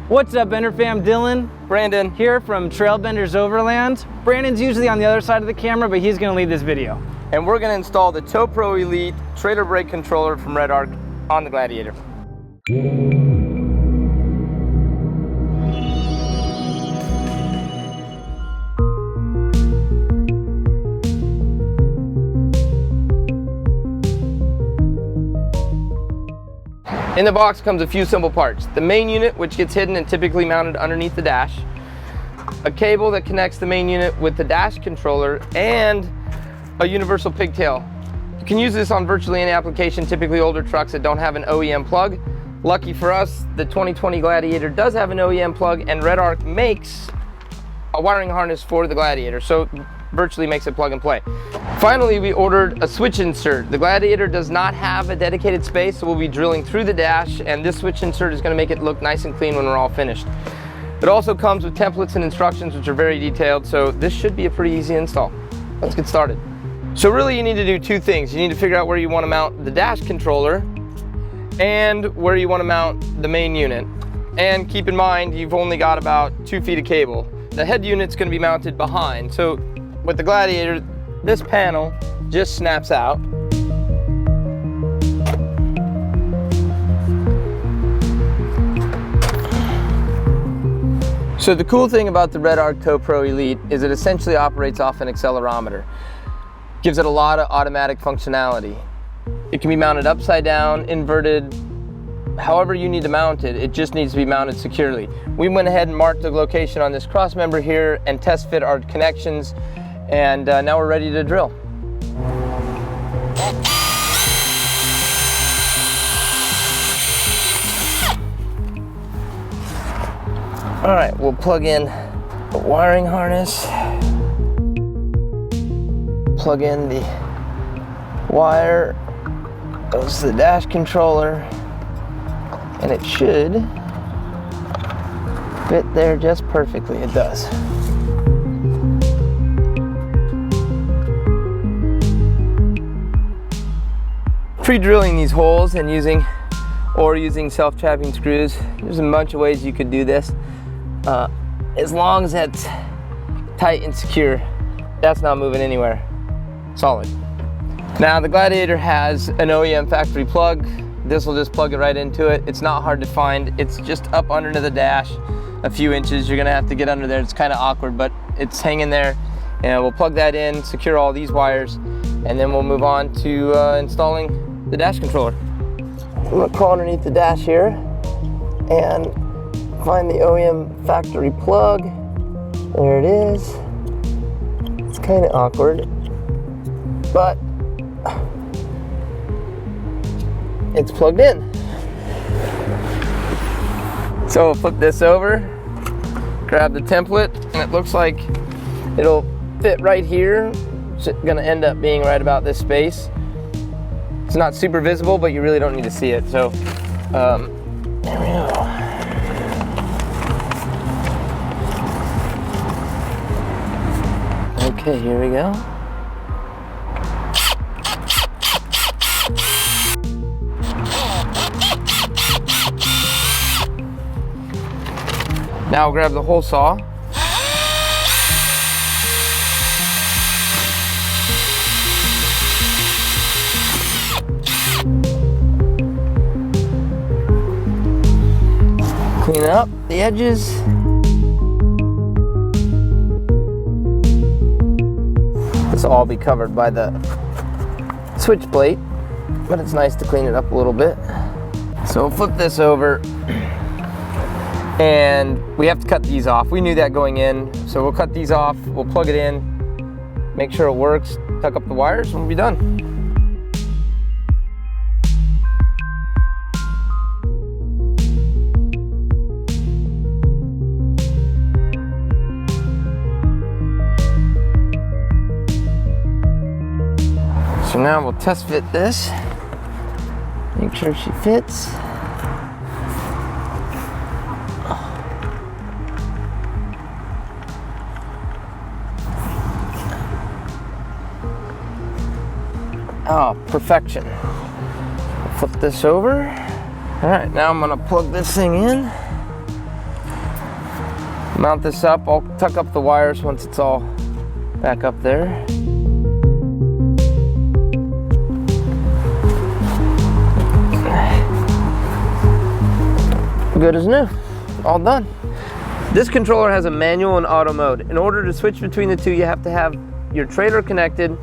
What's up, Bender fam? Dylan. Brandon. Here from Trailbenders Overland. Brandon's usually on the other side of the camera, but he's gonna lead this video. And we're gonna install the Tow-Pro Elite trailer brake controller from Redarc on the Gladiator. In the box comes a few simple parts. The main unit, which gets hidden and typically mounted underneath the dash, a cable that connects the main unit with the dash controller, and a universal pigtail. You can use this on virtually any application, typically older trucks that don't have an OEM plug. Lucky for us, the 2020 Gladiator does have an OEM plug, and Redarc makes a wiring harness for the Gladiator, so virtually makes it plug and play. Finally, we ordered a switch insert. The Gladiator does not have a dedicated space, so we'll be drilling through the dash, and this switch insert is going to make it look nice and clean when we're all finished. It also comes with templates and instructions, which are very detailed, so this should be a pretty easy install. Let's get started. So really, you need to do two things. You need to figure out where you want to mount the dash controller and where you want to mount the main unit. And keep in mind, you've only got about 2 feet of cable. The head unit's going to be mounted behind, so with the Gladiator, this panel just snaps out. So the cool thing about the Redarc Tow-Pro Elite is it essentially operates off an accelerometer. Gives it a lot of automatic functionality. It can be mounted upside down, inverted, however you need to mount it. It just needs to be mounted securely. We went ahead and marked the location on this cross member here and test fit our connections, and now we're ready to drill. All right, we'll plug in the wiring harness, plug in the wire, goes to the dash controller, and it should fit there just perfectly. It does. Pre-drilling these holes and using self-trapping screws, there's a bunch of ways you could do this. As long as that's tight and secure, that's not moving anywhere. Solid. Now the Gladiator has an OEM factory plug. This will just plug it right into it. It's not hard to find. It's just up under the dash a few inches. You're gonna have to get under there. It's kind of awkward, but it's hanging there. And we'll plug that in, secure all these wires, and then we'll move on to installing the dash controller. I'm gonna crawl underneath the dash here and find the OEM factory plug. There it is. It's kind of awkward, but it's plugged in. So we'll flip this over, grab the template, and it looks like it'll fit right here. It's gonna end up being right about this space. It's not super visible, but you really don't need to see it. So there we go. Okay, here we go. Now I'll grab the hole saw. Clean up the edges. This will all be covered by the switch plate, but it's nice to clean it up a little bit. So we'll flip this over, and we have to cut these off. We knew that going in, so we'll cut these off, we'll plug it in, make sure it works, tuck up the wires, and we'll be done. So now we'll test fit this, make sure she fits. Oh, perfection. Flip this over. All right, now I'm gonna plug this thing in. Mount this up. I'll tuck up the wires once it's all back up there. Good as new. All done. This controller has a manual and auto mode. In order to switch between the two, you have to have your trailer connected,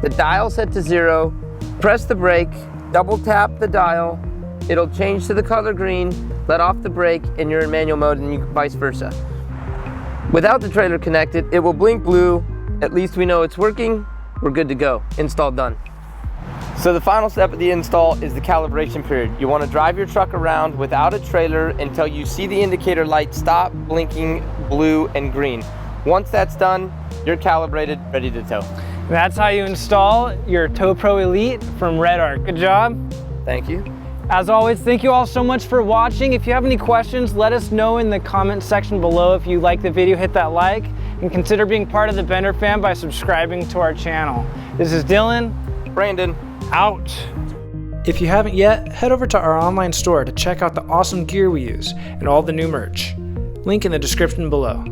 the dial set to 0, press the brake, double tap the dial, it'll change to the color green, let off the brake, and you're in manual mode, and you vice versa. Without the trailer connected, it will blink blue. At least we know it's working. We're good to go. Install done. So the final step of the install is the calibration period. You want to drive your truck around without a trailer until you see the indicator light stop blinking blue and green. Once that's done, you're calibrated, ready to tow. That's how you install your Tow-Pro Elite from Redarc. Good job. Thank you. As always, thank you all so much for watching. If you have any questions, let us know in the comment section below. If you like the video, hit that like, and consider being part of the Bender fam by subscribing to our channel. This is Dylan. Brandon. Out. If you haven't yet, head over to our online store to check out the awesome gear we use and all the new merch. Link in the description below.